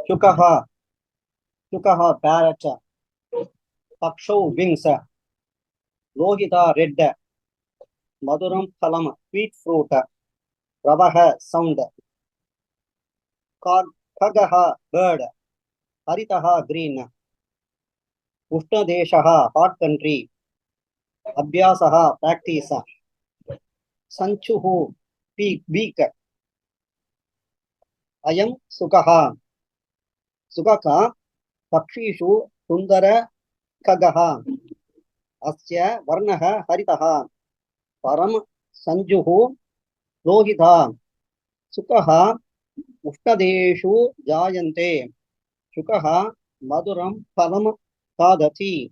Shukaha, Shukaha, parrot, Pakshu, wings, Lohita, red, Maduram, phalam, sweet fruit, Ravaha, sound, Khagaha, bird, Haritaha, green, Ushnadeshaha, hot country, Abhyasaha, practice, Sanchuhu, beak, Ayam, Sukaha, Sukaka, Pakshishu, Sundara, Khagaha, Asya, Varnaha, Haritaha, Param, Sanjuhu, Lohita, Sukaha, Ushnadeshu, Jayante, Shukaha, Maduram, Phalam, Kadati,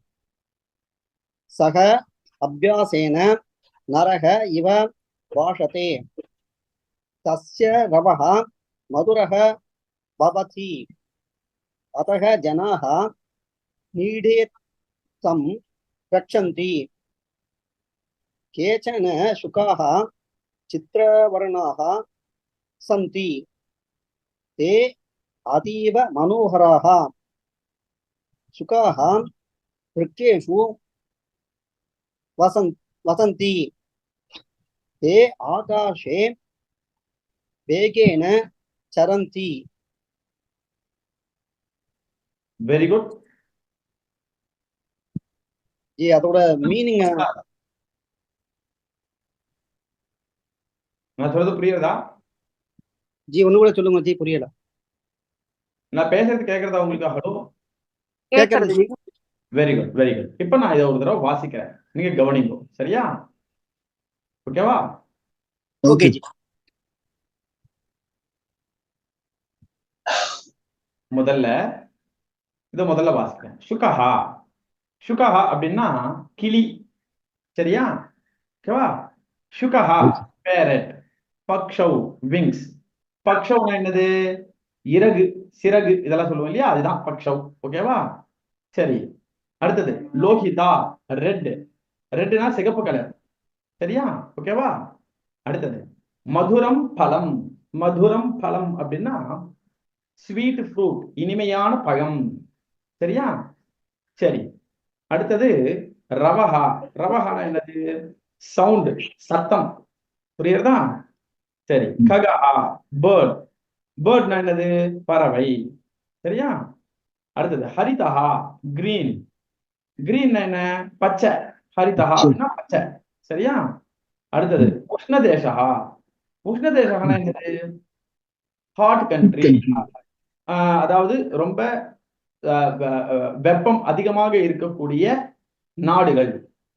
Saha, Abhyasena, Naraha, Iva, Vashate, Tasya, Ravaha, Maduraha, Bhavati, Ataha, Janaha, Nide, Tam, Prachanti, Kechana, Shukaha, Chitravarnaha, Santi, Te, Ativa, Manoharaha, Shukaha, Prikeshu, Vasanti, Te, Akashe, वेगेन चरन्ति very good. जी அதோட meaning நான் சொல்றது புரியுறதா? जी ஒன்னு கூட சொல்லுங்க जी புரியல. நான் பேசுறது கேக்குறதா உங்களுக்கு? ஹலோ, கேக்குறது जी. Very good very good. இப்ப நான் இதை ஒரு தடவை வாசிக்கிறேன், நீங்க கவனிங்க. சரியா? ஓகேவா? ஓகே जी. முதல்ல வாசிக்கிறேன். சுகஹா. சுகஹா அப்படின்னா கிளி. சரியா? ஓகேவா? சுகஹா பேரட். பக்ஷவ் விங்ஸ். பக்ஷவ்னா என்னது? இறகு, சிறகு, இதெல்லாம் சொல்லுவோம் இல்லையா, அதுதான் பக்ஷவ். ஓகேவா? சரி, அடுத்தது லோஹிதா ரெட். ரெட்னா சிகப்பு கலர். சரியா? ஓகேவா? அடுத்தது மதுரம் பழம். மதுரம் பழம் அப்படின்னா ஸ்வீட் ஃப்ரூட், இனிமையான பழம். சரியா? சரி, அடுத்தது ரவஹா. ரவஹானா என்னது? சவுண்ட், சத்தம். புரியுறதா? சரி, ககஹா பேர்ட். பேர்ட்னா என்னது? பறவை. சரியா? அடுத்தது ஹரிதஹா கிரீன். கிரீன் என்ன? பச்சை. ஹரிதஹா அப்படின்னா பச்சை. சரியா? அடுத்தது உஷ்ணதேசஹா. உஷ்ணதேசகனா என்னது? Hot country. அதாவது ரொம்ப வெப்பம் அதிகமாக இருக்கக்கூடிய நாடுகள்.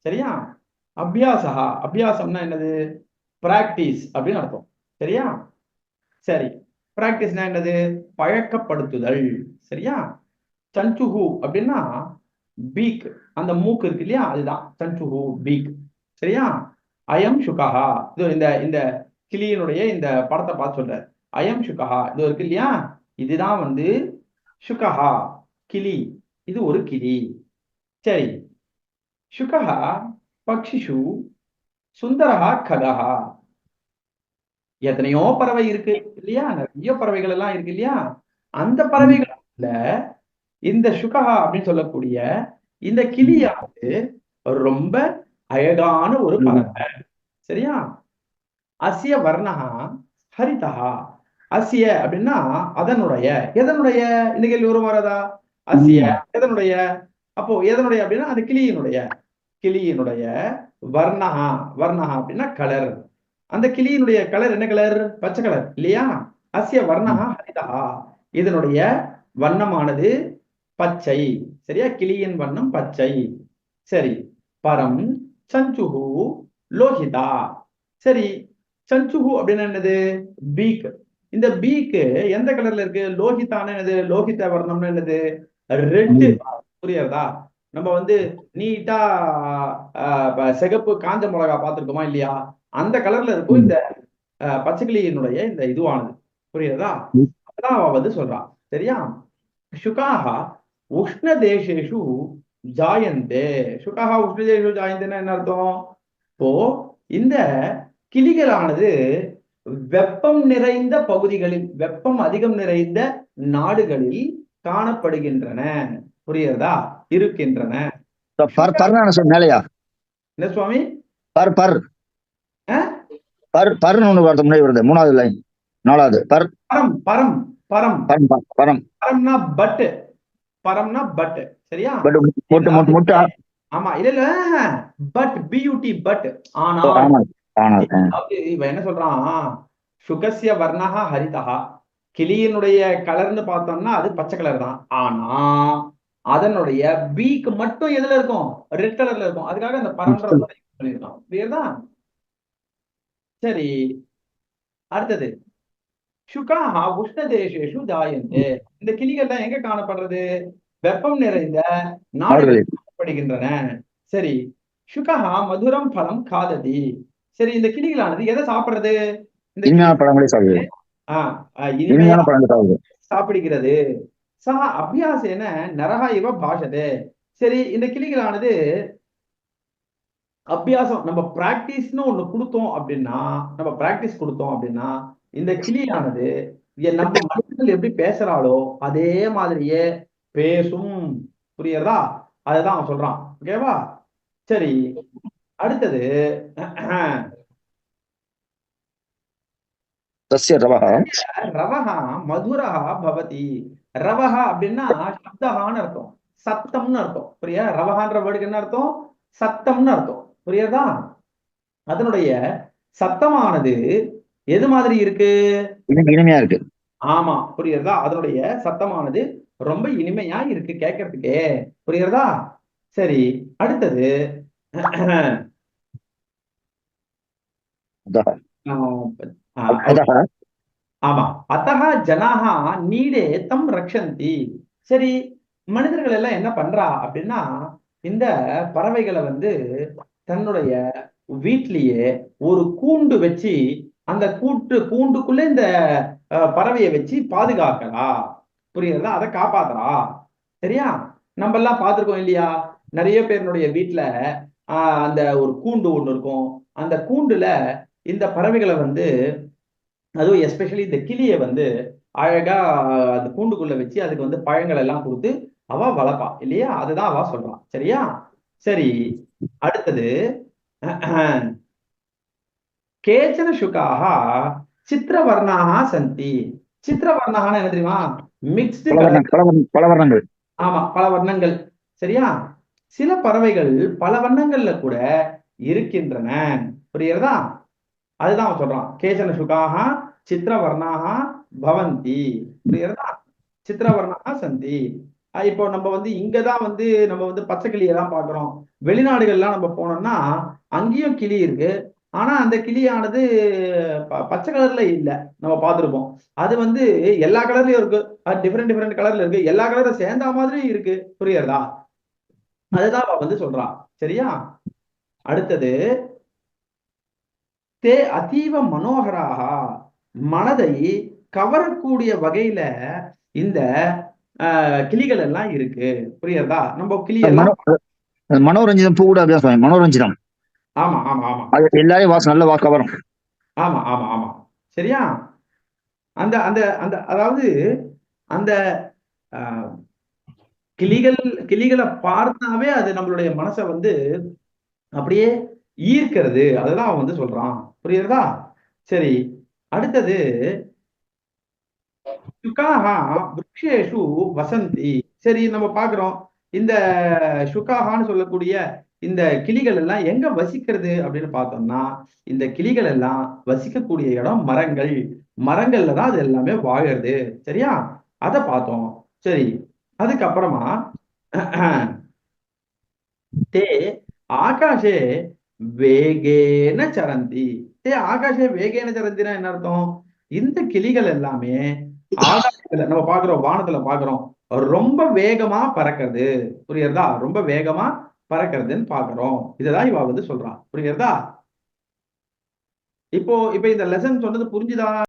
சரியா? அபியாசகா. அபியாசம்னா என்னது? பிராக்டிஸ் அப்படின்னு அர்த்தம். சரியா? சரி, பிராக்டிஸ்னா என்னது? பழக்கப்படுத்துதல். சரியா? சஞ்சுஹு அப்படின்னா பீக், அந்த மூக்கு இருக்கு இல்லையா, அதுதான் சஞ்சுஹு, பீக். சரியா? அயம் சுகஹா. இது இந்த இந்த கிளியினுடைய இந்த படத்தை பார்த்து சொல்ற. அயம் சுகஹா, இது இருக்கு இல்லையா, இதுதான் வந்து சுகஹா, கிளி. இது ஒரு கிளி. சரி, சுகஹா பக்ஷிஷு சுந்தரஹா ககஹா. எத்தனையோ பறவை இருக்கு இல்லையா, நிறைய பறவைகள் எல்லாம் இருக்கு இல்லையா, அந்த பறவைகள்ல இந்த சுகஹா அப்படின்னு சொல்லக்கூடிய இந்த கிளியானது ரொம்ப அழகான ஒரு பறவை. சரியா? அசிய வர்ணகா ஹரிதஹா. அசிய அப்படின்னா அதனுடைய. எதனுடைய? இந்த கேள்வி ஒரு வரதா? அசிய எதனுடைய? அப்போ எதனுடைய அப்படின்னா அது கிளியினுடைய. கிளியினுடைய வர்ணகா. வர்ணகா அப்படின்னா கலர். அந்த கிளியினுடைய கலர் என்ன கலர்? பச்சை கலர் இல்லையா? அசிய வர்ணகா ஹரிதஹா. இதனுடைய வண்ணமானது பச்சை. சரியா? கிளியின் வண்ணம் பச்சை. சரி, பரம் சஞ்சுஹு லோஹிதா. சரி, சஞ்சுஹு அப்படின்னு என்னது? பீக். இந்த பீக் எந்த கலர்ல இருக்கு? லோஹிதான என்னது? லோஹித வர்ணம்னு என்னது? ரெட். புரியுறதா? நம்ம வந்து நீட்டா சிகப்பு காஞ்ச மிளகா பார்த்திருக்கோமா இல்லையா, அந்த கலர்ல இருக்கும் இந்த பச்சைக்கிளியினுடைய இந்த இதுவானது. புரியுறதா? அதான் அவ வந்து சொல்றான். சரியா? சுகாஹா உஷ்ணதேசேஷு ஜாயந்தே. சுகாஹா உஷ்ணதேசு ஜாயந்தேன்னா என்ன அர்த்தம்? இப்போ இந்த கிளிகளானது வெப்பம் நிறைந்த பகுதிகளில், வெப்பம் அதிகம் நிறைந்த நாடுகளில் காணப்படுகின்றன. புரியுறதா? இருக்கின்றன. மேலையா என்ன சுவாமி? பர்னு ஒண்ணு வருது, முன்னாடி வருது, 3வது லைன் 4வது. பரம் பரம் பரம் பரம் பரம்னா பட், பரம்னா பட். சரியா? முட்டை. ஆமா, இல்ல பட், பியூட்டி பட். ஆனா இவன் என்ன சொல்றான், சுகசிய வர்ணஹா ஹரிதஹா, கிளியினுடைய கலர்னு பார்த்தோம்னா அது பச்சை கலர் தான். ஆனா அதனுடைய பீக்கு மட்டும் எதுல இருக்கும்? ரெட் கலர்ல இருக்கும். அதுக்காக அந்த பரம்ன்ற சொல்லியிருக்கான். புரியுதா? சரி, அடுத்தது சுகாஹா உஷ்ணதேசேஷு ஜாயந்தே. இந்த கிளிகள்லாம் எங்க காணப்படுறது? வெப்பம் நிறைந்த நாடுகளில் காணப்படுகின்றன. சரி, சுகாஹா மதுரம் பழம் காததி. சரி, இந்த கிளிகளானது எதை சாப்பிடுறது? இந்த பழங்களை சாப்பிடுகிறது. சா அபியாசேன நரஹா இவ பாஷதே. சரி, இந்த கிளிகளானது அபியாசம், நம்ம பிராக்டிஸ்னு ஒண்ணு கொடுத்தோம் அப்படின்னா, இந்த கிளியானது நம்ம மனிதர்கள் எப்படி பேசுறாளோ அதே மாதிரியே பேசும். புரியுறதா? அதுதான் அவன் சொல்றான். ஓகேவா? சரி, அடுத்தது ரவஹா மதுரஹா பவதி. ரவஹா அப்படின்னா சப்தஹான்னு அர்த்தம், சத்தம்னு அர்த்தம். புரியா? ரவஹான்ற வேர்டுக்கு என்ன அர்த்தம்? சத்தம்னு அர்த்தம். புரியுறதா? அதனுடைய சத்தமானது எது மாதிரி இருக்கு? இனிமையா இருக்கு. ஆமா, புரியுறதா? அதனுடைய சத்தமானது ரொம்ப இனிமையா இருக்கு கேட்கறதுக்கே. புரியுறதா? சரி, அடுத்தது ஆமா, அத்தஹா ஜனாஹா நீடே தம் ரக்ஷந்தி. சரி, மனிதர்கள் எல்லாம் என்ன பண்றா அப்படின்னா, இந்த பறவைகளை தன்னுடைய வீட்லயே ஒரு கூண்டு வச்சு, அந்த கூண்டுக்குள்ள இந்த பறவையை வச்சு பாதுகாக்கிறா. புரியுறதா? அதை காப்பாத்துறா. சரியா? நம்ம எல்லாம் பார்த்திருக்கோம் இல்லையா? நிறைய பேருடைய வீட்டுல அந்த ஒரு கூண்டு ஒண்ணு இருக்கும். அந்த கூண்டுல இந்த பறவைகளை அதுவும் எஸ்பெஷலி இந்த கிளியை அழகா அந்த கூண்டுக்குள்ள வச்சு அதுக்கு பழங்கள் எல்லாம் கொடுத்து அவ வளர்ப்பா இல்லையா? அதுதான் அவ சொல்றான். சரியா? சரி, அடுத்தது கேச்சன சுகாஹா சித்திரவர்ணாக சந்தி. சித்திரவர்ணாக என்ன தெரியுமா? மிக்ஸ்டு பல வர்ணங்கள். ஆமா, பல வர்ணங்கள். சரியா? சில பறவைகள் பல வண்ணங்கள்ல கூட இருக்கின்றன. புரியுறதா? அதுதான் அவன் சொல்றான். கேச்சன சுகாஹா சித்திரவர்ணாக பவந்தி. புரியுறதா? சித்திரவர்ணாக சந்தி. இப்போ நம்ம இங்கதான் நம்ம பச்சை கிளியை தான் பாக்குறோம். வெளிநாடுகள்லாம் நம்ம போனோம்னா அங்கேயும் கிளி இருக்கு. ஆனா அந்த கிளியானது பச்சை கலர்ல இல்ல. நம்ம பார்த்திருப்போம். அது எல்லா கலர்லயும் இருக்கு. அது டிஃபரெண்ட் கலர்ல இருக்கு. எல்லா கலரும் சேர்ந்த மாதிரியும் இருக்கு. புரியுறதா? அதுதான் அவ சொல்றான். சரியா? அடுத்தது தே அதீவ மனோகராக, மனதை கவரக்கூடிய வகையில இந்த கிளிகள் எல்லாம் இருக்கு. புரியுறதா? நம்ம கிளி எல்லாம் மனோரஞ்சிதம் பூ கூட அப்படிதான். மனோரஞ்சிதம். ஆமா ஆமா ஆமா, எல்லாரையும் வாசம் நல்ல வாக்க வரும். ஆமா ஆமா ஆமா. சரியா? அந்த அந்த அந்த அதாவது அந்த கிளிகளை பார்த்தாவே அது நம்மளுடைய மனசை அப்படியே ஈர்க்கிறது. அதுதான் அவன் சொல்றான். புரியுறதா? சரி, அடுத்தது சுகாஹா விருக்ஷேஷு வசந்தி. சரி, நம்ம பாக்குறோம் இந்த சுகாஹான்னு சொல்லக்கூடிய இந்த கிளிகள் எல்லாம் எங்க வசிக்கிறது அப்படின்னு பார்த்தோம்னா, இந்த கிளிகள் எல்லாம் வசிக்கக்கூடிய இடம் மரங்கள். மரங்கள்ல தான் அது எல்லாமே வாழுறது. சரியா? அதை பார்த்தோம். சரி, அதுக்கப்புறமா தே ஆகாஷே வேகேன சரந்தி. ஆகாஷே வேகேன சரந்தினா என்ன அர்த்தம்? இந்த கிளிகள் எல்லாமே ஆகாசத்துல நம்ம பாக்குறோம், வானத்துல பாக்குறோம், ரொம்ப வேகமா பறக்கிறது. புரியுறதா? ரொம்ப வேகமா பறக்கிறதுன்னு பாக்குறோம். இதுதான் இவ சொல்றான். புரியுறதா? இப்போ இந்த லெசன் சொன்னது புரிஞ்சுதா?